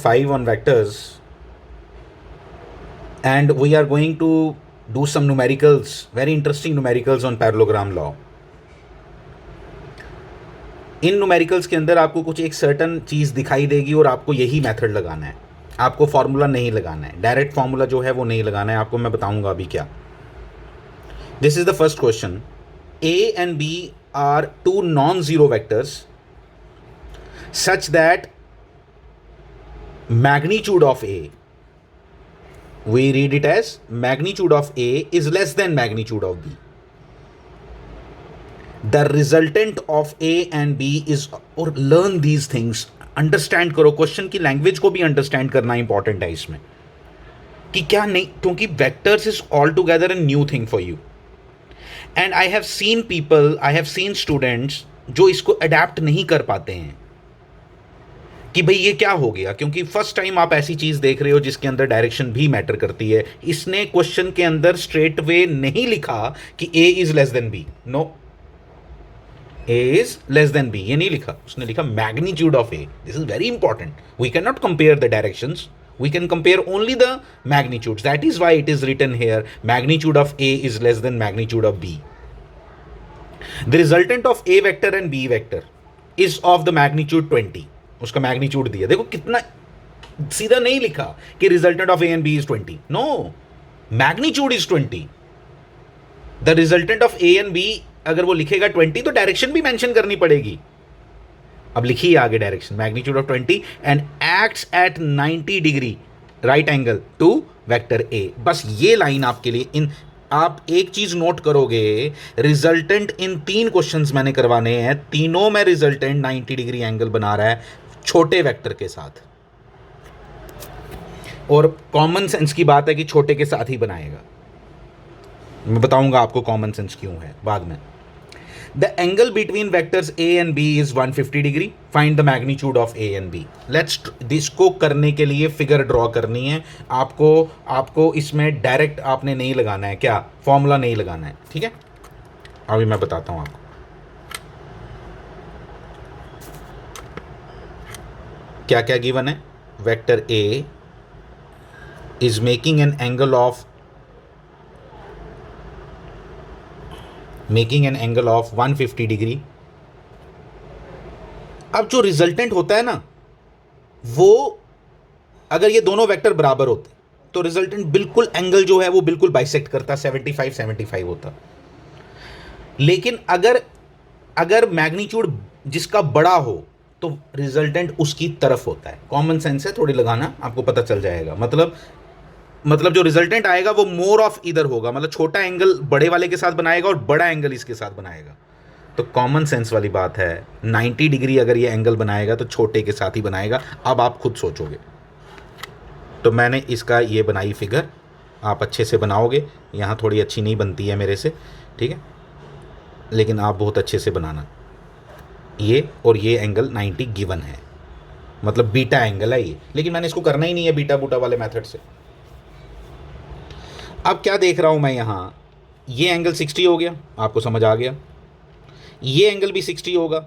5 on vectors, and we are going to do some numericals, very interesting numericals on parallelogram law. In numericals के अंदर आपको कुछ एक certain चीज़ दिखाई देगी और आपको यही मेथड लगाना है, आपको फॉर्मूला नहीं लगाना है, डायरेक्ट फॉर्मूला जो है वो नहीं लगाना है, आपको मैं बताऊंगा अभी क्या. This is the first question. A and B are two non-zero vectors such that magnitude of A, we read it as magnitude of A is less than magnitude of B. The resultant of A and B is, और learn these things, understand करो, question की language को भी understand करना important है इसमें कि क्या नहीं, क्योंकि vectors is all together a new thing for you. And I have seen people, I have seen students जो इसको अडेप्ट नहीं कर पाते हैं कि भाई ये क्या हो गया, क्योंकि फर्स्ट टाइम आप ऐसी चीज देख रहे हो जिसके अंदर डायरेक्शन भी मैटर करती है. इसने क्वेश्चन के अंदर स्ट्रेट वे नहीं लिखा कि A is less than B. No, A is less than B, ये नहीं लिखा, उसने लिखा magnitude of A. This is very important. We cannot compare the directions. We can compare only the magnitudes. That is why it is written here, magnitude of A is less than magnitude of B. The resultant of A vector and B vector is of the magnitude 20. उसका magnitude दिया, देखो कितना सीधा नहीं लिखा कि resultant of A and B is 20. No, magnitude is 20. The resultant of A and B, अगर वो लिखेगा 20 तो डायरेक्शन भी मेंशन करनी पड़ेगी. अब लिखिए आगे direction, magnitude of 20 and acts at 90 degree right angle to vector A. बस ये लाइन आपके लिए, इन आप एक चीज नोट करोगे, रिजल्टेंट इन 3 क्वेश्चंस मैंने करवाने हैं, तीनों में रिजल्टेंट 90 डिग्री एंगल बना रहा है छोटे वेक्टर के साथ. और कॉमन सेंस की बात है कि छोटे के साथ ही बनाएगा. मैं बताऊंगा आपको कॉमन सेंस क्यों है बाद में. The angle between vectors A and B is 150 degree. Find the magnitude of A and B. Let's इसको करने के लिए फिगर ड्रॉ करनी है आपको इसमें डायरेक्ट आपने नहीं लगाना है, क्या फॉर्मूला नहीं लगाना है, ठीक है. अभी मैं बताता हूं आपको क्या क्या गिवन है. Vector A is making an angle of 150 degree. अब जो रिजल्टेंट होता है ना, वो अगर ये दोनों वेक्टर बराबर होते तो रिजल्टेंट बिल्कुल एंगल जो है वो बिल्कुल बाइसेक्ट करता, 75 होता. लेकिन अगर मैग्नीट्यूड जिसका बड़ा हो तो रिजल्टेंट उसकी तरफ होता है. कॉमन सेंस है, थोड़ी लगाना, आपको पता चल जाएगा. मतलब जो रिजल्टेंट आएगा वो मोर ऑफ इधर होगा, मतलब छोटा एंगल बड़े वाले के साथ बनाएगा और बड़ा एंगल इसके साथ बनाएगा. तो कॉमन सेंस वाली बात है, 90 डिग्री अगर ये एंगल बनाएगा तो छोटे के साथ ही बनाएगा. अब आप खुद सोचोगे. तो मैंने इसका ये बनाई फिगर, आप अच्छे से बनाओगे. यहाँ थोड़ी अच्छी नहीं बनती है मेरे से, ठीक है, लेकिन आप बहुत अच्छे से बनाना. ये और ये एंगल 90 गिवन है, मतलब बीटा एंगल है ये, लेकिन मैंने इसको करना ही नहीं है बीटा बूटा वाले मेथड से. अब क्या देख रहा हूं मैं यहां, ये एंगल 60 हो गया, आपको समझ आ गया. ये एंगल भी 60 होगा.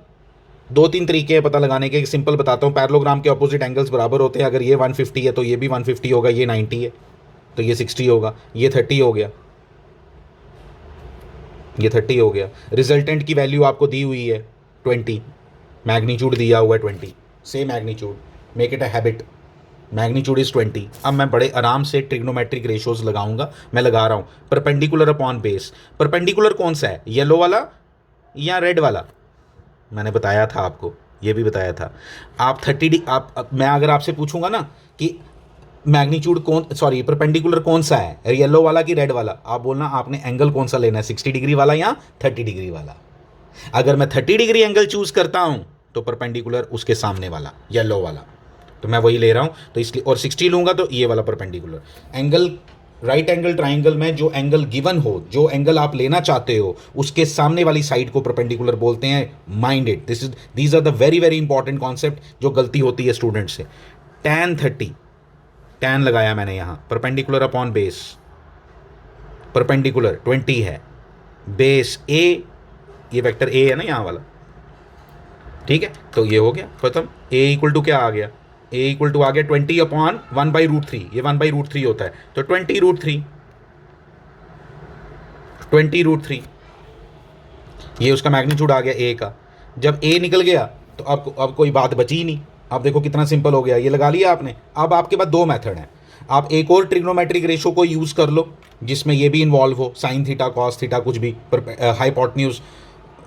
2-3 तरीके हैं पता लगाने के, सिंपल बताता हूं. पैरेललोग्राम के ऑपोजिट एंगल्स बराबर होते हैं. अगर ये 150 है तो ये भी 150 होगा, ये 90 है तो ये 60 होगा, ये 30 हो गया, ये 30 हो गया. रिजल्टेंट की वैल्यू आपको दी हुई है 20, मैग्नीट्यूड दिया हुआ है 20. से magnitude, make it a habit, magnitude is 20. अब मैं बड़े आराम से ट्रिग्नोमेट्रिक रेशियोज लगाऊंगा. मैं लगा रहा हूं. Perpendicular upon base. परपेंडिकुलर कौन सा है, येलो वाला या रेड वाला? मैंने बताया था आपको, ये भी बताया था. आप 30 मैं अगर आपसे पूछूंगा ना कि मैग्नीट्यूड परपेंडिकुलर कौन सा है, येलो वाला कि रेड वाला, आप बोलना आपने एंगल कौन सा लेना है, 60 डिग्री वाला या 30 डिग्री वाला. अगर मैं 30 डिग्री एंगल चूज करता हूं तो परपेंडिकुलर उसके सामने वाला, येलो वाला, तो मैं वही ले रहा हूं. तो इसलिए, और 60 लूंगा तो ये वाला perpendicular angle. Right angle triangle में जो एंगल गिवन हो, जो एंगल आप लेना चाहते हो, उसके सामने वाली साइड को परपेंडिकुलर बोलते हैं. Mind it, these are the very very important concept जो गलती होती है स्टूडेंट से. tan 30, tan लगाया मैंने यहां, परपेंडिकुलर अपॉन बेस, परपेंडिकुलर 20 है, बेस a, ये वेक्टर a है ना यहाँ वाला, ठीक है. तो ये हो गया खत्म. a इक्वल टू क्या आ गया, ए इक्वल टू आ गया 20/1/√3, ये 1/√3 होता है, तो 20√3, 20√3 ये उसका मैग्नीट्यूड आ गया ए का। जब ए निकल गया तो अब कोई बात बची ही नहीं। अब देखो कितना सिंपल हो गया, ये लगा लिया आपने। अब आपके पास दो मेथड हैं, आप एक और ट्रिग्नोमेट्रिक रेशो को यूज़ कर लो जिसमें ये भी इन्वॉल्व हो, साइन थीटा कॉस थीटा कुछ भी, hypotenuse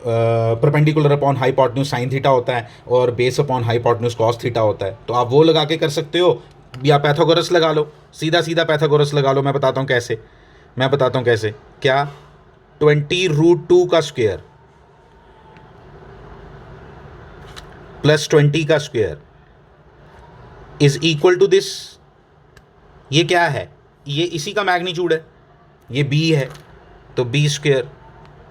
perpendicular upon hypotenuse sine theta होता है और base upon hypotenuse cos theta होता है, तो आप वो लगा के कर सकते हो, या पैथागोरस लगा लो, सीधा सीधा पैथागोरस लगा लो। मैं बताता हूँ कैसे। क्या 20√2 का स्क्वायर प्लस 20 का square is equal to this. ये क्या है? ये इसी का मैग्नीट्यूड है, ये b है, तो b स्क्वायर।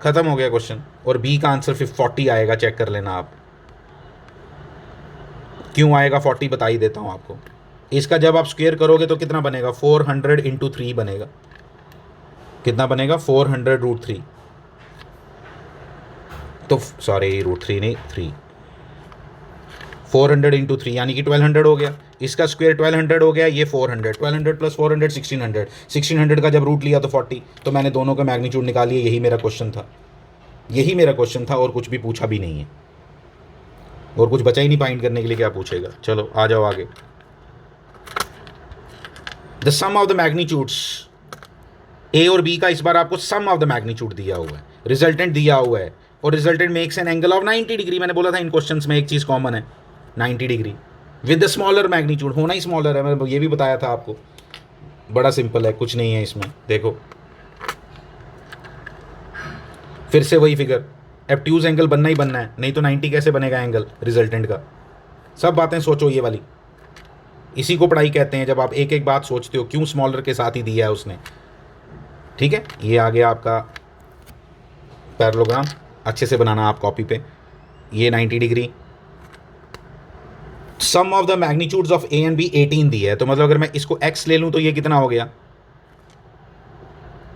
खत्म हो गया क्वेश्चन। और b का आंसर फिर 40 आएगा, चेक कर लेना आप। क्यों आएगा 40 बता ही देता हूं आपको। इसका जब आप स्क्वायर करोगे तो कितना बनेगा? 400 इंटू 3 बनेगा। कितना बनेगा? 400√3। तो सॉरी √3 नहीं, 3, 400 इंटू 3 यानी कि 1200 हो गया। इसका स्क्वायर 1200 हो गया, ये 400, 1200 प्लस 400 1600, 1600 का जब रूट लिया तो 40। तो मैंने दोनों का मैग्नीट्यूड निकालिए, यही मेरा क्वेश्चन था, और कुछ भी पूछा भी नहीं है, और कुछ बचा ही नहीं फाइंड करने के लिए, क्या पूछेगा। चलो आ जाओ आगे। The sum of the magnitudes A और बी का इस बार आपको सम ऑफ द मैग्नीट्यूड दिया हुआ है, रिजल्टेंट दिया हुआ है, और resultant makes an angle of 90 degree. मैंने बोला था इन क्वेश्चंस में एक चीज़ कॉमन है, 90 degree with the smaller magnitude. होना ही स्मॉलर है, मैंने ये भी बताया था आपको। बड़ा सिंपल है, कुछ नहीं है इसमें। देखो फिर से वही फिगर, एब्ट्यूज एंगल बनना ही बनना है, नहीं तो 90 कैसे बनेगा एंगल रिजल्टेंट का। सब बातें सोचो ये वाली, इसी को पढ़ाई कहते हैं, जब आप एक एक बात सोचते हो। क्यों स्मॉलर के साथ ही दिया है उसने, ठीक है। ये आ गया आपका पैरेललोग्राम, अच्छे से बनाना आप कॉपी पे। ये 90 degree, sum of the magnitudes of A and B 18 दी है, तो मतलब अगर मैं इसको x ले लूं तो ये कितना हो गया?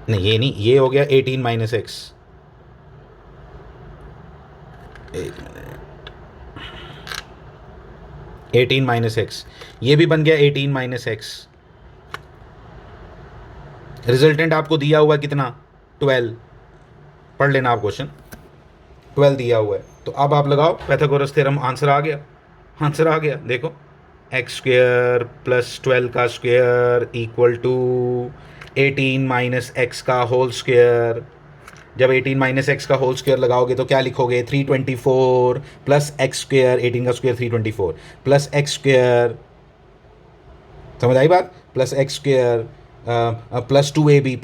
नहीं ये नहीं, ये हो गया 18 माइनस एक्स। एक मिनट, 18 माइनस एक्स, ये भी बन गया 18 माइनस एक्स। रिजल्टेंट आपको दिया हुआ है कितना? 12। पढ़ लेना आप क्वेश्चन, 12 दिया हुआ है। तो अब आप लगाओ पाइथागोरस थ्योरम, आंसर आ गया। देखो एक्स स्क्वायर प्लस 12 का square equal to 18 minus X का होल स्क्वायर। जब 18 माइनस एक्स का होल स्क्वायर लगाओगे तो क्या लिखोगे? 324 प्लस एक्स स्क्वायर, 18 का स्क्वायर 324 प्लस एक्स स्क्वायर, समझ आई बात? Plus x square plus 2ab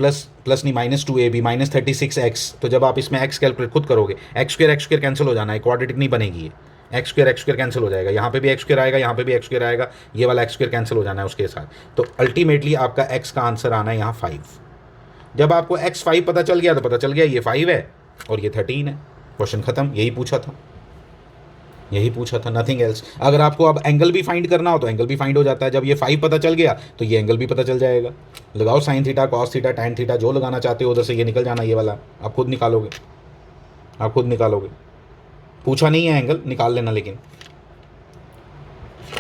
plus नहीं माइनस 2ab माइनस 36x। तो जब आप इसमें x कैलकुलेट खुद करोगे, एक्स स्क्वायर कैंसिल हो जाना है, क्वाड्रेटिक नहीं बनेगी ये। एक्स स्क्वायर कैंसिल हो जाएगा, यहाँ पे भी एक्स स्क्वायर आएगा, यहाँ पे भी एक्स स्क्वायर आएगा, ये वाला एक्स स्क्वायर कैंसिल हो जाना है उसके साथ। तो अल्टीमेटली आपका x का आंसर आना है यहाँ 5। जब आपको x 5 पता चल गया तो पता चल गया ये 5 है और ये 13 है। क्वेश्चन खत्म, यही पूछा था, नथिंग एल्स। अगर आपको अब एंगल भी फाइंड करना हो तो एंगल भी फाइंड हो जाता है। जब ये 5 पता चल गया तो ये एंगल भी पता चल जाएगा। लगाओ sine theta cos theta tan theta, जो लगाना चाहते हो उधर से ये निकल जाना, ये वाला आप खुद निकालोगे। पूछा नहीं है एंगल, निकाल लेना। लेकिन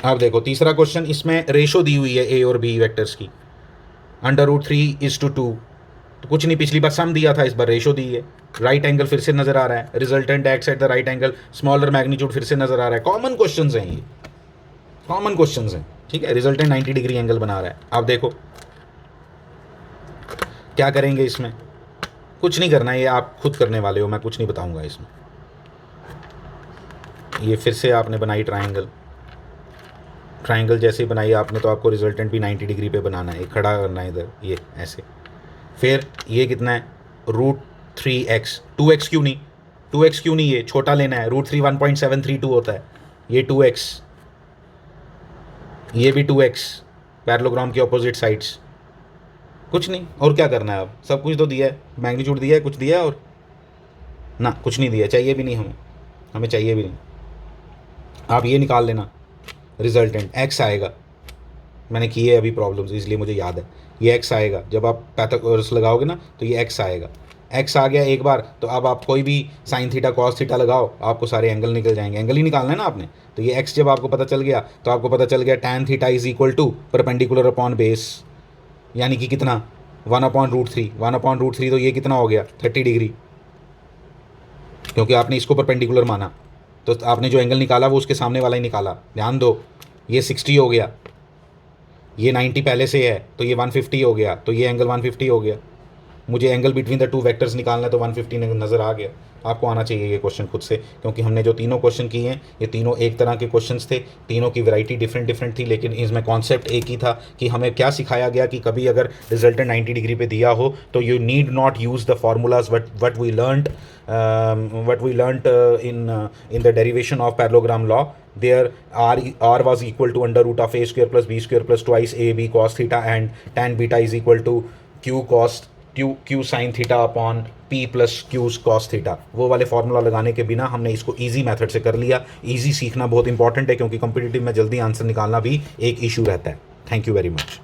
अब देखो तीसरा क्वेश्चन, इसमें रेशो दी हुई है ए और बी वेक्टर्स की, √3:2। तो कुछ नहीं, पिछली बार सम दिया था, इस बार रेशो दी है। राइट एंगल फिर से नजर आ रहा है, resultant x at the right angle, smaller magnitude फिर से नजर आ रहा है। कॉमन क्वेश्चंस हैं ये, ठीक है। रिजल्टेंट 90 डिग्री एंगल बना रहा है। अब देखो क्या करेंगे इसमें, कुछ नहीं करना है, ये आप खुद करने वाले हो, मैं कुछ नहीं बताऊंगा इसमें। ये फिर से आपने बनाई ट्राइंगल जैसे बनाई आपने, तो आपको रिजल्टेंट भी 90 डिग्री पे बनाना है, खड़ा करना है इधर, ये ऐसे। फिर ये कितना है? √3x, 2x क्यों नहीं, ये छोटा लेना है। √3 1.732 होता है, ये 2x, ये भी 2x, पैरेललोग्राम की ऑपोजिट साइड्स। कुछ नहीं, और क्या करना है अब? सब कुछ तो दिया है, मैग्नीट्यूड दिया है, कुछ दिया है और ना, कुछ नहीं दिया, चाहिए भी नहीं हमें चाहिए भी नहीं। आप ये निकाल लेना, रिजल्टेंट x आएगा। मैंने की है अभी प्रॉब्लम्स, इसलिए मुझे याद है। ये x आएगा, जब आप पाइथागोरस लगाओगे ना तो ये x आएगा। एक्स आ गया एक बार, तो अब आप कोई भी साइन थीटा कॉस थीटा लगाओ, आपको सारे एंगल निकल जाएंगे, एंगल ही निकालना है ना आपने। तो ये एक्स जब आपको पता चल गया, तो आपको पता चल गया tan theta is equal to perpendicular upon base, यानी कि कितना 1/√3, 1/√3, तो ये कितना हो गया 30 डिग्री, क्योंकि आपने इसको परपेंडिकुलर माना, तो आपने जो एंगल निकाला वो उसके सामने वाला ही निकाला। ध्यान दो, ये 60 हो गया, ये 90 पहले से है, तो ये 150 हो गया, तो ये एंगल 150 हो गया। मुझे angle between the two vectors निकालना है, तो 150 नज़र आ गया। आपको आना चाहिए ये क्वेश्चन खुद से, क्योंकि हमने जो तीनों क्वेश्चन किए हैं ये तीनों एक तरह के क्वेश्चंस थे, तीनों की वैरायटी डिफरेंट डिफरेंट थी, लेकिन इसमें कॉन्सेप्ट एक ही था कि हमें क्या सिखाया गया कि कभी अगर रिजल्टेंट 90 डिग्री पे दिया हो तो you need not use the formulas what we learned in the derivation of parallelogram law. There r was equal to under root of a square plus b square plus twice ab cos theta, and tan beta is equal to q sin theta upon p plus q cos theta। वो वाले formula लगाने के बिना हमने इसको easy method से कर लिया। इजी सीखना बहुत इंपॉर्टेंट है, क्योंकि कॉम्पिटिटिव में जल्दी आंसर निकालना भी एक इशू रहता है। Thank you very much.